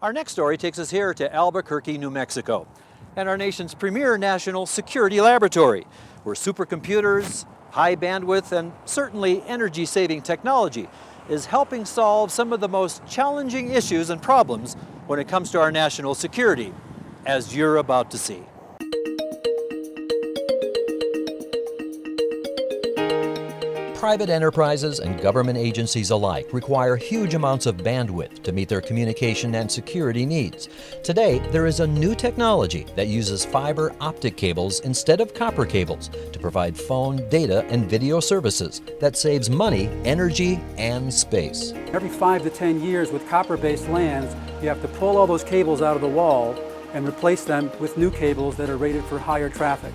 Our next story takes us here to Albuquerque, New Mexico, and our nation's premier national security laboratory, where supercomputers, high bandwidth, and certainly energy-saving technology is helping solve some of the most challenging issues and problems when it comes to our national security, as you're about to see. Private enterprises and government agencies alike require huge amounts of bandwidth to meet their communication and security needs. Today, there is a new technology that uses fiber optic cables instead of copper cables to provide phone, data, and video services that saves money, energy, and space. Every 5 to 10 years with copper-based LANs, you have to pull all those cables out of the wall and replace them with new cables that are rated for higher traffic.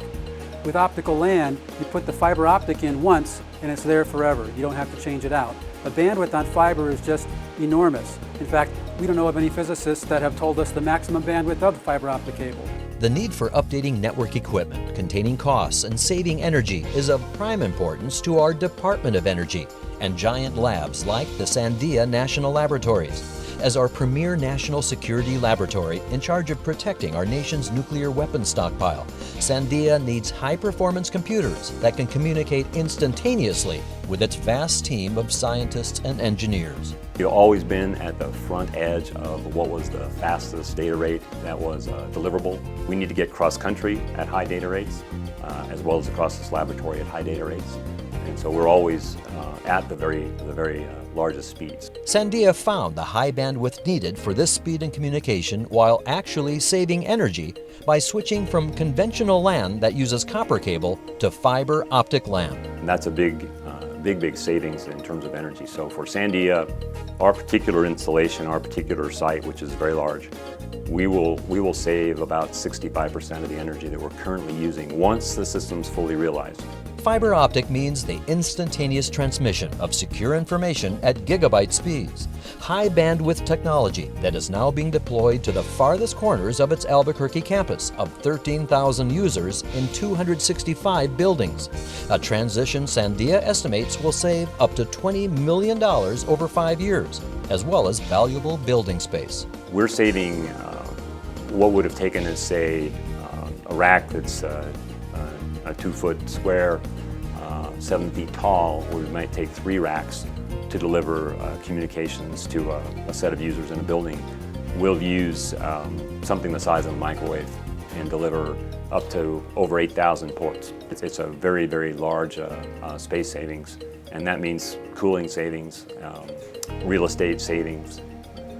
With optical LAN, you put the fiber optic in once and it's there forever. You don't have to change it out. The bandwidth on fiber is just enormous. In fact, we don't know of any physicists that have told us the maximum bandwidth of the fiber optic cable. The need for updating network equipment, containing costs, and saving energy is of prime importance to our Department of Energy and giant labs like the Sandia National Laboratories. As our premier national security laboratory in charge of protecting our nation's nuclear weapons stockpile, Sandia needs high-performance computers that can communicate instantaneously with its vast team of scientists and engineers. We've always been at the front edge of what was the fastest data rate that was deliverable. We need to get cross-country at high data rates, as well as across this laboratory at high data rates. And so we're always at the very largest speeds. Sandia found the high bandwidth needed for this speed in communication while actually saving energy by switching from conventional LAN that uses copper cable to fiber optic LAN. And that's a big savings in terms of energy. So for Sandia, our particular installation, our particular site, which is very large, we will save about 65% of the energy that we're currently using once the system's fully realized. Fiber optic means the instantaneous transmission of secure information at gigabyte speeds. High bandwidth technology that is now being deployed to the farthest corners of its Albuquerque campus of 13,000 users in 265 buildings. A transition Sandia estimates will save up to $20 million over 5 years, as well as valuable building space. We're saving what would have taken us, say, a rack that's a 2-foot square, 7 feet tall, where we might take 3 racks to deliver communications to a set of users in a building. We'll use something the size of a microwave and deliver up to over 8,000 ports. It's a very, very large space savings, and that means cooling savings, real estate savings,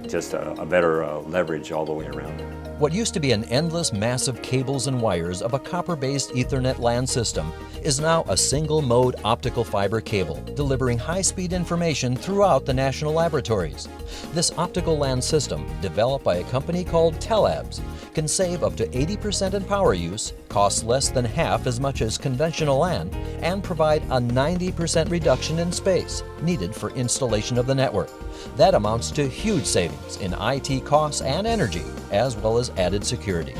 just a better leverage all the way around. What used to be an endless mass of cables and wires of a copper-based Ethernet LAN system is now a single-mode optical fiber cable, delivering high-speed information throughout the national laboratories. This optical LAN system, developed by a company called Tellabs, can save up to 80% in power use, cost less than half as much as conventional LAN, and provide a 90% reduction in space needed for installation of the network. That amounts to huge savings in IT costs and energy, as well as added security.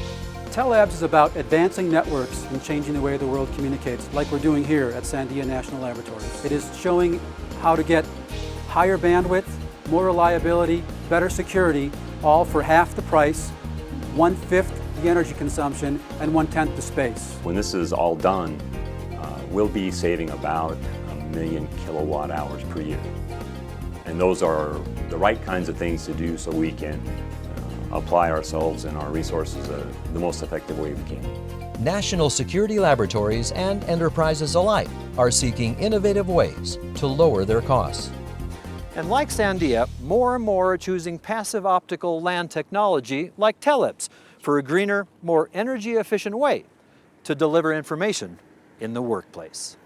Tellabs is about advancing networks and changing the way the world communicates, like we're doing here at Sandia National Laboratories. It is showing how to get higher bandwidth, more reliability, better security, all for half the price, 1/5 the energy consumption, and 1/10 the space. When this is all done, we'll be saving about 1 million kilowatt hours per year. And those are the right kinds of things to do so we can apply ourselves and our resources the most effective way we can. National security laboratories and enterprises alike are seeking innovative ways to lower their costs. And like Sandia, more and more are choosing passive optical LAN technology like Tellabs for a greener, more energy-efficient way to deliver information in the workplace.